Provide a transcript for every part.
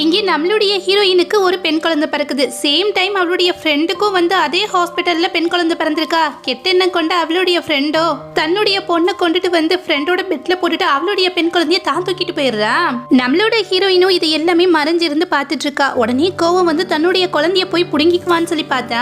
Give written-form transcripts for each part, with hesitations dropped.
இங்கே நம்மளுடைய ஹீரோயினுக்கு ஒரு பெண் குழந்தை பிறக்குது. சேம் டைம் அவளுடைய ஃப்ரெண்டுக்கும் வந்து அதே ஹாஸ்பிட்டல்ல பெண் குழந்தை பிறந்திருக்கா. கெட்டெண்ணம் கொண்ட அவளுடைய ஃப்ரெண்டோ தன்னுடைய பொண்ணை கொண்டுட்டு வந்து ஃப்ரெண்டோட பெட்ல போட்டுட்டு அவளுடைய பெண் குழந்தைய தான் தூக்கிட்டு போயிடுறா. நம்மளோட ஹீரோயினும் இது எல்லாமே மறைஞ்சிருந்து பார்த்துட்டு இருக்கா. உடனே கோவம் வந்து தன்னுடைய குழந்தைய போய் புடுங்கிக்குவான்னு சொல்லி பார்த்தா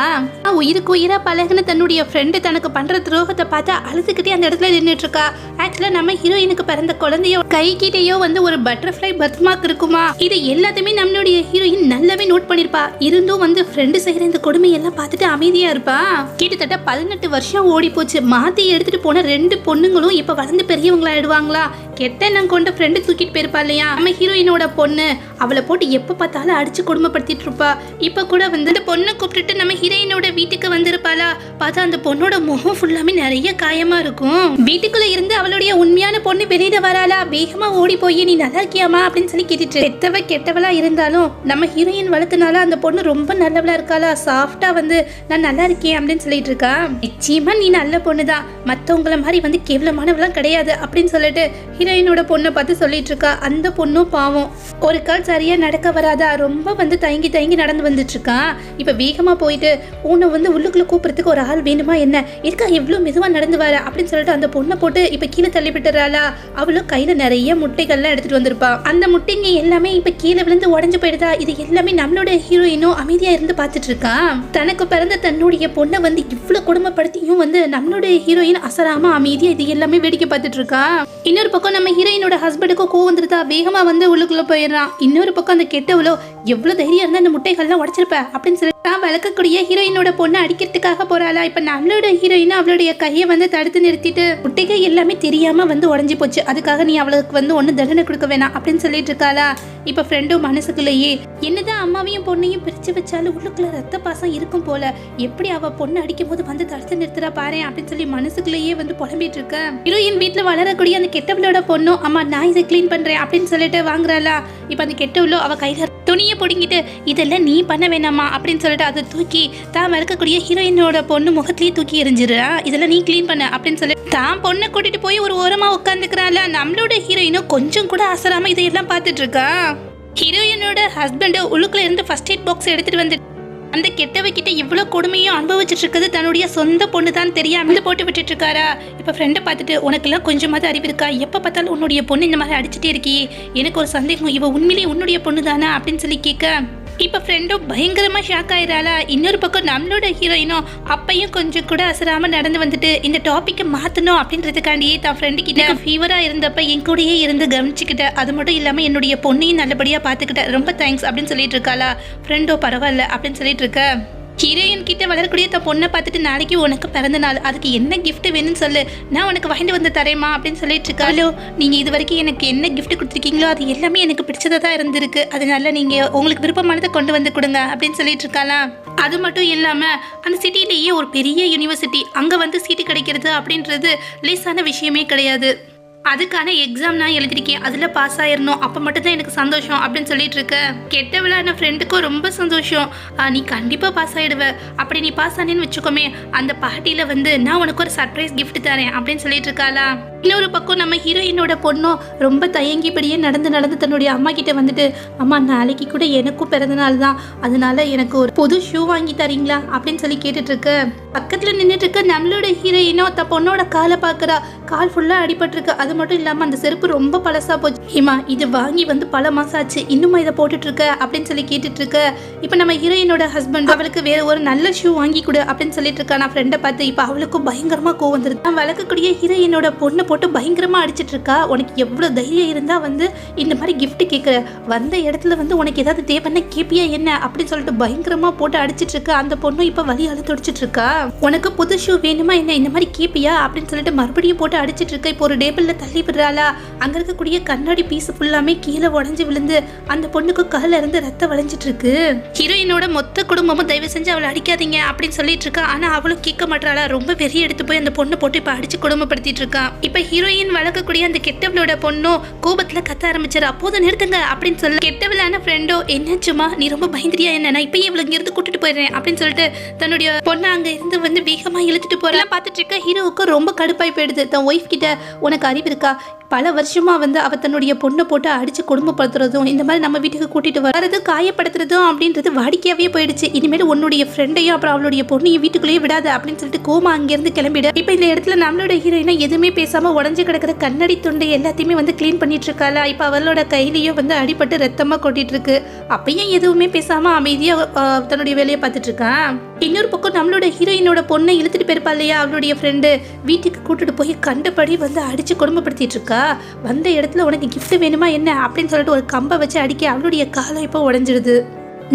உயிருக்கு உயிரா பழகுன தன்னுடைய ஃப்ரெண்டு தனக்கு பண்ற துரோகத்தை பார்த்தா அழுதுகிட்டே அந்த இடத்துல நின்றுட்டு இருக்கா. ஆக்சுவலா நம்ம ஹீரோயினுக்கு பிறந்த குழந்தையோ கை கிட்டேயோ வந்து ஒரு பட்டர்ஃப்ளை பர்த் மார்க் இருக்குமா. இது எல்லாத்தையுமே நம்மளுடைய ஹீரோயின் நல்லாவே நோட் பண்ணிருப்பா. இருந்தும் வந்து ஃப்ரெண்டு செய்யற இந்த கொடுமையெல்லாம் பார்த்துட்டு அமைதியா இருப்பா. கிட்டத்தட்ட 18 வருஷம் ஓடி போச்சு. மாத்தி எடுத்துட்டு போன 2 பொண்ணுங்களும் இப்ப வளர்ந்து பெரியவங்களா ஆயிடுவாங்களா. கெட்டெண்ணம் கொண்ட ஃப்ரெண்டு தூக்கிட்டு போயிருப்பா இல்லையா நம்ம ஹீரோயினோட பொண்ணு. அவளை போட்டு எப்ப பார்த்தாலும் அடிச்சு கொடுமைப்படுத்திட்டு இருப்பா. இப்ப கூட வந்து அந்த பொண்ணை கூப்பிட்டுட்டு நம்ம ஹீரோயினோட வீட்டுக்கு வந்திருப்பாளா. பார்த்தா அந்த பொண்ணோட முகம் ஃபுல்லாமே நிறைய காயமா இருக்கும். வீட்டுக்குள்ள இருந்து அவளுடைய உண்மையான பொண்ணு வெளியில வராளா. வேகமா ஓடி போய் நீ நல்லா இருக்கியாமா அப்படின்னு சொல்லி கேட்டுட்டு பெத்தவ கெட்டவளா இருந்தாலும் நம்ம ஹீரோயின் வளர்த்தனால அந்த பொண்ணு ரொம்ப நல்லவளா இருக்காளா. சாஃப்டா வந்து நான் நல்லா இருக்கேன் அப்படின்னு சொல்லிட்டு இருக்கா. நிச்சயமா நீ நல்ல பொண்ணுதான், மத்தவங்கள மாதிரி வந்து கேவலமானவெல்லாம் கிடையாது அப்படின்னு சொல்லிட்டு ஹீரோயினோட பொண்ணை பார்த்து சொல்லிட்டு இருக்கா. அந்த பொண்ணும் பாவம் ஒரு கால் சரியா நடக்க வராதா. ரொம்ப வந்து தயங்கி தயங்கி நடந்து வந்துட்டு இருக்கா. இப்ப வேகமா போயிட்டு உன்னை வந்து உள்ளுக்குள்ள கூப்பிடுறதுக்கு ஒரு ஆள் வேணுமா என்ன, இருக்கா எவ்வளவு மெதுவா நடந்து வர அப்படின்னு சொல்லிட்டு அந்த பொண்ணை போட்டு இப்ப கீழே தள்ளி விட்டுறாளா. அவளும் கையில நிறைய முட்டைகள்லாம் எடுத்துட்டு வந்திருப்பா. அந்த முட்டைங்க எல்லாமே இப்ப கீழே விழுந்து உடஞ்சு போயிடுதா. இது எல்லாமே நம்மளோட ஹீரோயினும் அமைதியா இருந்து பார்த்துட்டு இருக்கா. தனக்கு பிறந்த தன்னுடைய பொண்ணை வந்து இவ்வளவு கொடுமைப்படுத்தியும் வந்து நம்மளுடைய ஹீரோயின் அசராம அமைதியா இது எல்லாமே வேடிக்கை பார்த்துட்டு இருக்கா. இன்னொரு பக்கம் நம்ம ஹீரோயினோட ஹஸ்பண்டுக்கும் கோவம் வந்துருதா. வேகமா வந்து உள்ளுக்குள்ள போயிடுறான். இன்னொரு பக்கம் அந்த கெட்டவளோ எவ்வளவு தைரியம் இருந்தா அந்த முட்டைகள்லாம் உடைச்சிருப்ப அப்படின்னு சொல்லி வளர்க்கக்கூடிய ஹீரோயினோட பொண்ணை அடிக்கிறதுக்காக போறாளா. இப்ப நம்மளோட ஹீரோயினும் அவளுடைய கையை வந்து தடுத்து நிறுத்திட்டு முட்டைகள் எல்லாமே தெரியாம வந்து உடஞ்சி போச்சு, அதுக்காக நீ அவளுக்கு வந்து ஒண்ணு தண்டனை கொடுக்க வேணாம் அப்படின்னு சொல்லிட்டு இருக்காளா. இப்ப ஃப்ரெண்டும் மனசுக்குள்ளேயே என்னதான் அம்மாவையும் பொண்ணையும் பிரிச்சு வச்சாலும் உள்ளுக்குள்ள ரத்த பாசம் இருக்கும் போல, எப்படி அவ பொண்ணு அடிக்கும் போது வந்து தடுத்து நிறுத்துறா பாரு அப்படின்னு சொல்லி மனசுக்குள்ளேயே வந்து புலம்பிட்டு இருக்க. ஹீரோயின் வீட்டுல வளரக்கூடிய அந்த கெட்டவளோட பொண்ணும் அம்மா நான் இதை கிளீன் பண்றேன் அப்படின்னு சொல்லிட்டு வாங்குறாளா. இப்ப அந்த கெட்டவளோ அவ கையில துணியை பிடிங்கிட்டு இதெல்லாம் நீ பண்ண வேணாமா அப்படின்னு சொல்லிட்டு அதை தூக்கி தான் வளர்க்கக்கூடிய ஹீரோயினோட பொண்ணு முகத்திலேயே தூக்கி எரிஞ்சிடா. இதெல்லாம் நீ கிளீன் பண்ண அப்படின்னு சொல்லி தான் பொண்ணை கூட்டிட்டு போய் ஒரு ஓரமா உட்காந்துக்கிறாள். நம்மளோட ஹீரோயினும் கொஞ்சம் கூட அசராம இதையெல்லாம் பார்த்துட்டு இருக்கா. ஹீரோயினோட ஹஸ்பண்ட் உள்ளுக்குள்ள இருந்து ஃபர்ஸ்ட் எய்ட் பாக்ஸ் எடுத்துட்டு வந்து அந்த கெட்டவகிட்ட இவ்வளவு கொடுமையும் அனுபவிச்சுட்டு இருக்கிறது தன்னுடைய சொந்த பொண்ணு தான் தெரியாம போட்டு விட்டுட்டு இருக்காரா. இப்ப ஃப்ரெண்டை பார்த்துட்டு உனக்கு எல்லாம் கொஞ்சமாவது அறிவு இருக்கா, எப்ப பார்த்தாலும் உன்னுடைய பொண்ணு இந்த மாதிரி அடிச்சுட்டே இருக்கி, எனக்கு ஒரு சந்தேகம் இவ உண்மையிலேயே உன்னுடைய பொண்ணு தானே அப்படின்னு சொல்லி கேட்க இப்ப ஃப்ரெண்டும் பயங்கரமா ஷாக் ஆயிராளா. இன்னொரு பக்கம் நம்மளோட ஹீரோயினும் அப்பையும் கொஞ்சம் கூட அசராம நடந்து வந்துட்டு இந்த டாபிக்கை மாத்தணும் அப்படின்றதுக்காண்டியே தான் ஃப்ரெண்டு கிட்ட ஃபீவரா இருந்தப்ப என் கூடயே இருந்து கவனிச்சுக்கிட்ட, அது மட்டும் இல்லாம என்னுடைய பொண்ணையும் நல்லபடியா பாத்துக்கிட்ட, ரொம்ப தேங்க்ஸ் அப்படின்னு சொல்லிட்டு இருக்காளா. ஃப்ரெண்டோ பரவாயில்ல அப்படின்னு சொல்லிட்டு இருக்க. ஹீரோயின் கிட்ட வளரக்கூடிய தன் பொண்ணை பார்த்துட்டு நாளைக்கு உனக்கு பிறந்த நாள், அதுக்கு என்ன கிஃப்ட் வேணும்னு சொல்லு, நான் உனக்கு வாங்கிட்டு வந்து தரேமா அப்படின்னு சொல்லிட்டு இருக்காளோ. நீங்க இது வரைக்கும் எனக்கு என்ன கிஃப்ட் கொடுத்துருக்கீங்களோ அது எல்லாமே எனக்கு பிடிச்சதா தான் இருந்திருக்கு, அதனால நீங்க உங்களுக்கு விருப்பமானதை கொண்டு வந்து கொடுங்க அப்படின்னு சொல்லிட்டு இருக்காளா. அது மட்டும் இல்லாம அந்த சிட்டிலேயே ஒரு பெரிய யூனிவர்சிட்டி, அங்க வந்து சீட்டு கிடைக்கிறது அப்படின்றது லேசான விஷயமே கிடையாது. அதுக்கான எக்ஸாம் நான் எழுதிருக்கேன், அதில் பாஸ் ஆயிடணும், அப்போ மட்டும்தான் எனக்கு சந்தோஷம் அப்படின்னு சொல்லிட்டு இருக்க. கெட்டவளான ஃப்ரெண்டுக்கும் ரொம்ப சந்தோஷம், நீ கண்டிப்பாக பாஸ் ஆகிடுவ, அப்படி நீ பாஸ் ஆனேன்னு வச்சுக்கோமே அந்த பார்ட்டியில் வந்து நான் உனக்கு ஒரு சர்ப்ரைஸ் கிஃப்ட் தரேன் அப்படின்னு சொல்லிட்டு இருக்காளா. இன்னொரு பக்கம் நம்ம ஹீரோயினோட பொண்ணும் ரொம்ப தயங்கிப்படியே நடந்து தன்னுடைய அம்மா கிட்ட வந்துட்டு அம்மா நாளைக்கு கூட எனக்கும் பிறந்த நாள் தான், அதனால எனக்கு ஒரு புது ஷூ வாங்கி தரீங்களா அப்படின்னு சொல்லி கேட்டுட்டு இருக்க. பக்கத்துல நின்றுட்டு இருக்க நம்மளோட ஹீரோயினோ த பொண்ணோட காலை பார்க்குறா. கால் ஃபுல்லா அடிபட்டிருக்கு, அது மட்டும் இல்லாம அந்த செருப்பு ரொம்ப பழசா போச்சு. ஏமா இது வாங்கி வந்து பல மாசம் ஆச்சு, இன்னுமா இதை போட்டுட்டு இருக்க அப்படின்னு சொல்லி கேட்டுட்டு இருக்க. இப்ப நம்ம ஹீரோயினோட ஹஸ்பண்ட் அவளுக்கு வேற ஒரு நல்ல ஷூ வாங்கி கொடு அப்படின்னு சொல்லிட்டு இருக்கா. நான் ஃப்ரெண்டை பார்த்து இப்ப அவளுக்கும் பயங்கரமா கோவம் வந்துருக்கு. நான் வளர்க்கக்கூடிய ஹீரோயினோட பொண்ணை போட்டு பயங்கரமா அடிச்சிட்டு இருக்கா. உனக்கு எவ்வளவு தைரியம் இருந்தா வந்து இந்த மாதிரி கிஃப்ட் கேட்குற, வந்த இடத்துல வந்து உனக்கு ஏதாவது தேவைன்னா கேப்பியா என்ன அப்படின்னு சொல்லிட்டு பயங்கரமா போட்டு அடிச்சிட்டு இருக்கா. அந்த பொண்ணு இப்ப வலியால துடிச்சிட்டு இருக்கா. உனக்கு புது ஷூ வேணுமா என்ன, இந்த மாதிரி கேப்பியா அப்படின்னு சொல்லிட்டு மறுபடியும் போட்டு அடிச்சிட்டு இருக்க. இப்போ ஒரு டேபிள்ல தள்ளி விடுறாளா. அங்க இருக்கக்கூடிய கண்ணாடி பீஸ் ஃபுல்லாமே கீழே உடஞ்சு விழுந்து அந்த பொண்ணுக்கு கால இருந்து ரத்தம் வளைஞ்சிட்டு இருக்கு. ஹீரோயினோட மொத்த குடும்பமும் தயவு செஞ்சு அவளை அடிக்காதீங்க அப்படின்னு சொல்லிட்டு இருக்கா. ஆனா அவளும் கேட்க மாட்டாளா. ரொம்ப வெறி எடுத்து போய் அந்த பொண்ணு போட்டு இப்ப அடிச்சு கொடுமைப்படுத்திட்டு இருக்கா. இப்ப ஹீரோயின் வளர்க்கக்கூடிய அந்த கெட்டவளோட பொண்ணும் கோபத்துல கத்த ஆரம்பிச்சாரு. அப்போது நிறுத்துங்க அப்படின்னு சொல்ல கெட்டவளான ஃப்ரெண்டோ என்னாச்சுமா நீ ரொம்ப பயந்துரியா என்ன, நான் இப்பயே இவளுக்கு இருந்து கூட்டிட்டு போயிடுறேன் அப்படின்னு சொல்லிட்டு தன்னுடைய பொண்ணை அங்க இருந்து வந்து வேகமா இழுத்துட்டு போறேன். பார்த்துட்டு இருக்க ஹீரோவுக்கு ரொம்ப கடுப்பாய் போயிடுது. தன் ஒய்ஃப் கிட்ட உனக்கு அறிவு இருக்கா, பல வருஷமா வந்து அவ தன்னுடைய பொண்ணை போட்டு அடிச்சு குடும்பப்படுத்துறதும் இந்த மாதிரி நம்ம வீட்டுக்கு கூட்டிட்டு வர்றது காயப்படுத்துறதும் அப்படின்றது வாடிக்கையாவே போயிடுச்சு. இனிமேல் உன்னுடைய ஃப்ரெண்டையும் அப்புறம் அவளுடைய பொண்ணையும் வீட்டுக்குள்ளேயே விடாது அப்படின்னு சொல்லிட்டு கோமா அங்கிருந்து கிளம்பிட. இப்ப இந்த இடத்துல நம்மளோட ஹீரோயினா எதுவுமே பேசாம உடஞ்சு கிடக்கிற கண்ணாடி துண்டை எல்லாத்தையுமே வந்து கிளீன் பண்ணிட்டு இருக்காளா. இப்ப அவளோட கையிலயும் வந்து அடிபட்டு ரத்தமா கொட்டிட்டு இருக்கு. அப்பயும் எதுவுமே பேசாம அமைதியா தன்னுடைய வேலையை பார்த்துட்டு இருக்கான். இன்னொரு பக்கம் நம்மளோட ஹீரோயினோட பொண்ணை இழுத்துட்டு போயிருப்பா இல்லையா அவளுடைய ஃப்ரெண்டு, வீட்டுக்கு கூட்டிட்டு போய் கண்டபடி வந்து அடிச்சு குடும்பப்படுத்திட்டு இருக்கா. வந்த இடத்துல உனக்கு கிஃப்ட் வேணுமா என்ன அப்படின்னு சொல்லிட்டு ஒரு கம்பை வச்சு அடிக்க அவளுடைய காலம் இப்போ உடஞ்சிடுது.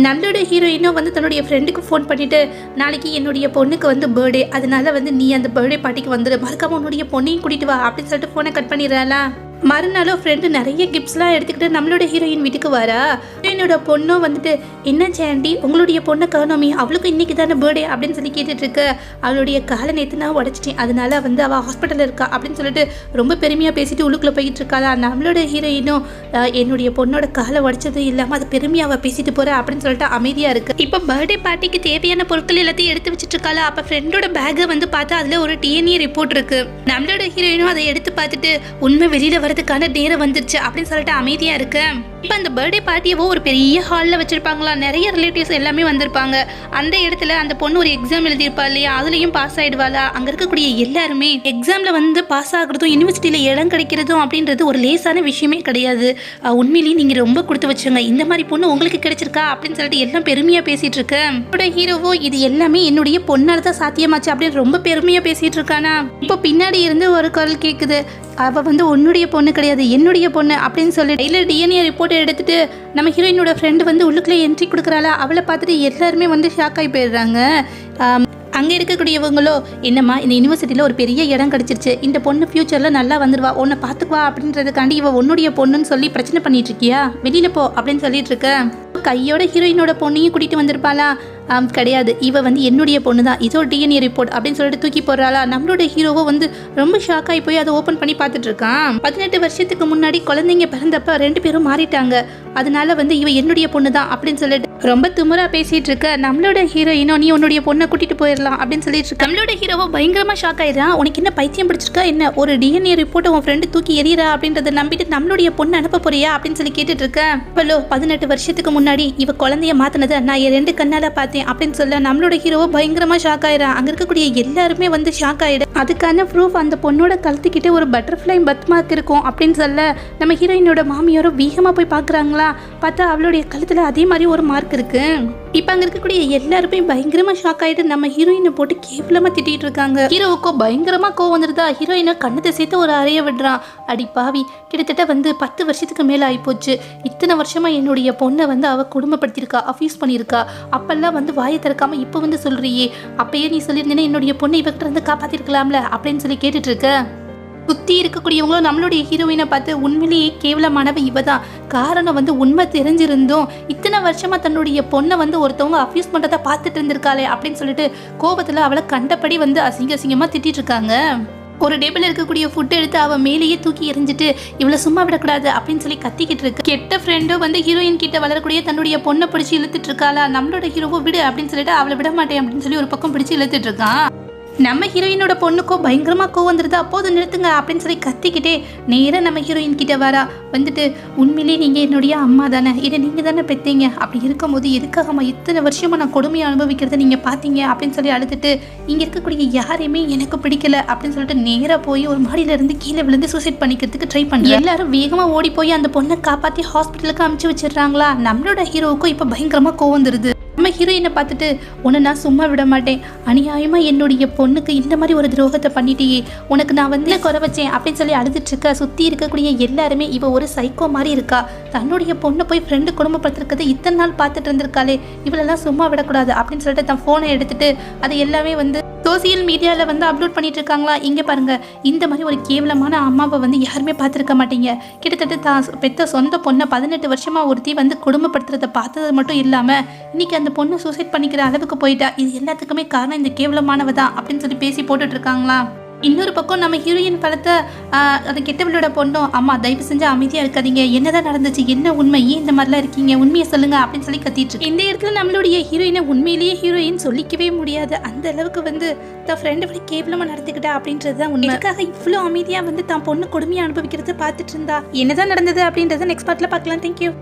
நம்மளோட ஹீரோயினும் வந்து தன்னுடைய ஃப்ரெண்டுக்கு ஃபோன் பண்ணிட்டு நாளைக்கு என்னுடைய பொண்ணுக்கு வந்து பர்த்டே, அதனால வந்து நீ அந்த பர்த்டே பார்ட்டிக்கு வந்துடு, மறக்காம உன்னுடைய பொண்ணையும் கூட்டிட்டு வா அப்படின்னு சொல்லிட்டு ஃபோனை கட் பண்ணிடுறாளா. மறுநாளும் ஃப்ரெண்டு நிறைய கிஃப்ட்ஸ்லாம் எடுத்துக்கிட்டு நம்மளோட ஹீரோயின் வீட்டுக்கு வரா. ஹீரோயினோட பொண்ணும் வந்துட்டு என்ன ஆண்டி உங்களுடைய பொண்ணை காணோமே, அவளுக்கு இன்னைக்கு தானே பர்த்டே அப்படின்னு சொல்லி கேட்டுட்டு இருக்கு. அவளுடைய காலை நேற்று நான் உடச்சிட்டேன், அதனால வந்து அவள் ஹாஸ்பிட்டலில் இருக்கா அப்படின்னு சொல்லிட்டு ரொம்ப பெருமையாக பேசிட்டு உள்ளுக்குள்ளே போய்கிட்டு இருக்காளா. நம்மளோட ஹீரோயினும் என்னுடைய பொண்ணோட காலை உடச்சது இல்லாமல் அதை பெருமையாக அவள் பேசிட்டு போறா அப்படின்னு சொல்லிட்டு அமைதியாக இருக்கு. இப்போ பர்த்டே பார்ட்டிக்கு தேவையான பொருட்கள் எல்லாத்தையும் எடுத்து வச்சுட்டு இருக்காளா. அப்போ ஃப்ரெண்டோட பேக்கை வந்து பார்த்தா அதில் ஒரு டிஎன்ஏ ரிப்போர்ட் இருக்கு. நம்மளோட ஹீரோயினும் அதை எடுத்து பார்த்துட்டு உண்மை வெளியில் வரதுக்கான நேரம் வந்துருச்சு அப்படின்னு சொல்லிட்டு அமைதியா இருக்கு. இப்ப அந்த பர்த்டே பார்ட்டியவோ ஒரு பெரிய ஹால்ல வச்சிருப்பாங்களா, நிறைய ரிலேட்டிவ்ஸ் எல்லாமே வந்திருப்பாங்க. அந்த இடத்துல அந்த பொண்ணு ஒரு எக்ஸாம் எழுதியிருப்பா இல்லையா, அதுலயும் பாஸ் ஆயிடுவாளா. அங்க இருக்கக்கூடிய எல்லாருமே எக்ஸாம்ல வந்து பாஸ் ஆகுறதும் யூனிவர்சிட்டியில இடம் கிடைக்கிறதும் அப்படின்றது ஒரு லேசான விஷயமே கிடையாது. உண்மையிலேயே நீங்க ரொம்ப கொடுத்து வச்சுங்க, இந்த மாதிரி பொண்ணு உங்களுக்கு கிடைச்சிருக்கா அப்படின்னு சொல்லிட்டு எல்லாம் பெருமையா பேசிட்டு இருக்கு. என்னோட ஹீரோவோ இது எல்லாமே என்னுடைய பொண்ணால தான் சாத்தியமாச்சு அப்படின்னு ரொம்ப பெருமையா பேசிட்டு இருக்கானா. இப்போ பின்னாடி இருந்து ஒரு குரல் கேக்குது, அவள் வந்து உன்னுடைய பொண்ணு கிடையாது என்னுடைய பொண்ணு அப்படின்னு சொல்லிட்டு இல்லை டிஎன்ஏ ரிப்போர்ட்டை எடுத்துட்டு நம்ம ஹீரோயினோட ஃப்ரெண்டு வந்து உள்ளுக்குள்ளே என்ட்ரி கொடுக்குறாளா. அவளை பார்த்துட்டு எல்லாருமே வந்து ஷாக் ஆகி போயிடுறாங்க. அங்கே இருக்கக்கூடியவங்களோ என்னம்மா இந்த யூனிவர்சிட்டியில் ஒரு பெரிய இடம் கிடச்சிருச்சு, இந்த பொண்ணு ஃப்யூச்சரில் நல்லா வந்துடுவா, உன்னை பார்த்துக்குவா அப்படின்றதுக்காண்டி இவ உன்னுடைய பொண்ணுன்னு சொல்லி பிரச்சனை பண்ணிட்டு இருக்கியா, வெளியில் போ அப்படின்னு சொல்லிட்டு இருக்க. கையோட ஹீரோயினோட பொண்ணையும் கூட்டிகிட்டு வந்திருப்பாளா. கிடையாது இவ வந்து என்னுடைய பொண்ணு தான், இதோ டிஎன்ஏ ரிப்போர்ட் அப்படின்னு சொல்லிட்டு தூக்கி போடுறாளா. நம்மளோட ஹீரோவோ வந்து ரொம்ப ஷாக் ஆகி போய் அதை ஓப்பன் பண்ணி பார்த்துட்டு இருக்கான். 18 வருஷத்துக்கு முன்னாடி குழந்தைங்க பிறந்தப்ப 2 பேரும் மாறிட்டாங்க, அதனால வந்து இவ என்னுடைய பொண்ணு தான் அப்படின்னு சொல்லிட்டு ரொம்ப திமிரா பேசிட்டு இருக்க. நம்மளோட ஹீரோயினோ நீ உன்னுடைய பொண்ணை கூட்டிட்டு போயிடலாம் அப்படின்னு சொல்லிட்டு இருக்க. நம்மளோட ஹீரோவோ பயங்கரமா ஷாக் ஆயிடுறான். உனக்கு என்ன பைத்தியம் பிடிச்சிருக்கா என்ன, ஒரு டிஎன்ஏ ரிப்போர்ட்டை உன் ஃப்ரெண்டு தூக்கி எறியறா அப்படின்றத நம்பிட்டு நம்மளுடைய பொண்ணு அனுப்ப போறியா அப்படின்னு சொல்லி கேட்டுட்டு இருக்க. 18 வருஷத்துக்கு முன்னாடி இவ குழந்தைய மாத்தினதை நான் என் 2 கண்ணால பார்த்தேன் அப்படின்னு சொல்ல நம்மளோட ஹீரோவோ பயங்கரமா ஷாக் ஆயிடுறான். அங்க இருக்கக்கூடிய எல்லாருமே வந்து ஷாக் ஆயிடு. அதுக்கான ப்ரூஃப் அந்த பொண்ணோட கழுத்துக்கிட்ட ஒரு பட்டர்ஃப்ளை பர்த் மார்க் இருக்கும் அப்படின்னு சொல்ல நம்ம ஹீரோயினோட மாமியாரோ வேகமா போய் பாக்குறாங்களா. பார்த்தா அவளுடைய கழுத்துல அதே மாதிரி ஒரு மார்க் இருக்கு. இப்ப அங்க இருக்கக்கூடிய எல்லாருமே பயங்கரமா ஷாக் ஆயிட்டு நம்ம ஹீரோயினை போட்டு கேவலமா திட்டிட்டு இருக்காங்க. ஹீரோவுக்கோ பயங்கரமா கோவம் வந்துருதா. ஹீரோயினை கண்ணத்தை சேர்த்து ஒரு அறைய விடுறான். அடி பாவி, கிட்டத்தட்ட வந்து 10 வருஷத்துக்கு மேல ஆயிப்போச்சு, இத்தனை வருஷமா என்னுடைய பொண்ணை வந்து அவ குடும்பப்படுத்திருக்கா, அஃபியூஸ் பண்ணியிருக்கா, அப்பெல்லாம் வந்து வாயை திறக்காம இப்ப வந்து சொல்றியே, அப்பயே நீ சொல்லியிருந்தேன்னா என்னுடைய பொண்ணை இவகிட்ட இருந்து காப்பாத்திருக்கலாம்ல அப்படின்னு சொல்லி கேட்டுட்டு இருக்க. சுத்தி இருக்கக்கூடியவங்களும் நம்மளுடைய ஹீரோயினை பார்த்து உண்மையிலேயே கேவலமானவ இவ தான், காரணம் வந்து உண்மை தெரிஞ்சிருந்தும் இத்தனை வருஷமா தன்னுடைய பொண்ணை வந்து ஒருத்தவங்க அஃபியூஸ் பண்றதை பார்த்துட்டு இருந்திருக்காளே அப்படின்னு சொல்லிட்டு கோபத்துல அவளை கண்டபடி வந்து அசிங்கமா திட்டிட்டு இருக்காங்க. ஒரு டேபிள் இருக்கக்கூடிய ஃபுட் எடுத்து அவன் மேலேயே தூக்கி எறிஞ்சிட்டு இவளை சும்மா விடக்கூடாது அப்படின்னு சொல்லி கத்திக்கிட்டு இருக்கு. கெட்ட ஃப்ரெண்டோ வந்து ஹீரோயின் கிட்ட வளரக்கூடிய தன்னுடைய பொண்ணை பிடிச்சி இழுத்துட்டு இருக்காளா. நம்மளோட ஹீரோவோ விடு அப்படின்னு சொல்லிட்டு அவளை விட மாட்டேன் அப்படின்னு சொல்லி ஒரு பக்கம் பிடிச்சி இழுத்துட்டு இருக்கான். நம்ம ஹீரோயினோட பொண்ணுக்கோ பயங்கரமா கோவம் வந்துருது. அப்போது நிறுத்துங்க அப்படின்னு சொல்லி கத்திக்கிட்டே நேராக நம்ம ஹீரோயின் கிட்ட வரா. வந்துட்டு உண்மையிலேயே நீங்க என்னுடைய அம்மா தானே, இதை நீங்க தானே பெற்றீங்க, அப்படி இருக்கும்போது எதுக்காகம்மா இத்தனை வருஷமா நான் கொடுமையை அனுபவிக்கிறத நீங்க பாத்தீங்க அப்படின்னு சொல்லி அழுதுட்டு இங்க இருக்கக்கூடிய யாரையுமே எனக்கு பிடிக்கல அப்படின்னு சொல்லிட்டு நேரா போய் ஒரு மாடியில இருந்து கீழே விழுந்து சூசைட் பண்ணிக்கிறதுக்கு ட்ரை பண்ணி எல்லாரும் வேகமா ஓடி போய் அந்த பொண்ணை காப்பாத்தி ஹாஸ்பிட்டலுக்கு அனுப்பிச்சு வச்சிடுறாங்களா. நம்மளோட ஹீரோவுக்கும் இப்ப பயங்கரமா கோவம் வந்துருது. நம்ம ஹீரோயினை பார்த்துட்டு உன்னை நான் சும்மா விட மாட்டேன், அநியாயமா என்னுடைய பொண்ணுக்கு இந்த மாதிரி ஒரு துரோகத்தை பண்ணிட்டியே, உனக்கு நான் வந்து குறை வச்சேன் அப்படின்னு சொல்லி அழுதுட்டு இருக்க. சுத்தி இருக்கக்கூடிய எல்லாருமே இவ ஒரு சைக்கோ மாதிரி இருக்கா, தன்னுடைய பொண்ணை போய் ஃப்ரெண்டு குடும்பப்படுத்திருக்கிறத இத்தனை நாள் பார்த்துட்டு இருந்திருக்காளே, இவளெல்லாம் சும்மா விடக்கூடாது அப்படின்னு சொல்லிட்டு தன் ஃபோனை எடுத்துட்டு அது எல்லாமே வந்து சோசியல் மீடியாவில் வந்து அப்லோட் பண்ணிட்டு இருக்காங்களா. இங்கே பாருங்க, இந்த மாதிரி ஒரு கேவலமான அம்மாவை வந்து யாருமே பார்த்துருக்க மாட்டீங்க. கிட்டத்தட்ட தான் பெத்த சொந்த பொண்ணை 18 வருஷமா ஒருத்தி வந்து குடும்பப்படுத்துறத பார்த்தது மட்டும் இல்லாமல் இன்னைக்கு அந்த பொண்ணு சூசைட் பண்ணிக்கிற அளவுக்கு போயிட்டா. இது எல்லாத்துக்குமே காரணம் இந்த கேவலமானவ தான் அப்படின்னு சொல்லி பேசி போட்டுட்டு இருக்காங்களா. இன்னொரு பக்கம் நம்ம ஹீரோயின் படத்தை அந்த கெட்டவளோட பொண்ணும், அம்மா தயவு செஞ்சு அமைதியா இருக்காதீங்க, என்னதான் நடந்துச்சு, என்ன உண்மை, ஏன் இந்த மாதிரிலாம் இருக்கீங்க, உண்மையை சொல்லுங்க அப்படின்னு சொல்லி கத்திட்டு இருக்கு. இந்த இடத்துல நம்மளுடைய ஹீரோயினை உண்மையிலேயே ஹீரோயின் சொல்லிக்கவே முடியாது. அந்த அளவுக்கு வந்து தான் ஃப்ரெண்டை விட கேவலமா நடந்துக்கிட்டா அப்படின்றது தான் உண்மை. இதுக்காக இவ்வளோ அமைதியா வந்து தான் பொண்ணு கொடுமையை அனுபவிக்கிறத பார்த்துட்டு இருந்தா. என்னதான் நடந்தது அப்படின்றத நெக்ஸ்ட் பார்ட்ல பார்க்கலாம். தேங்க்யூ.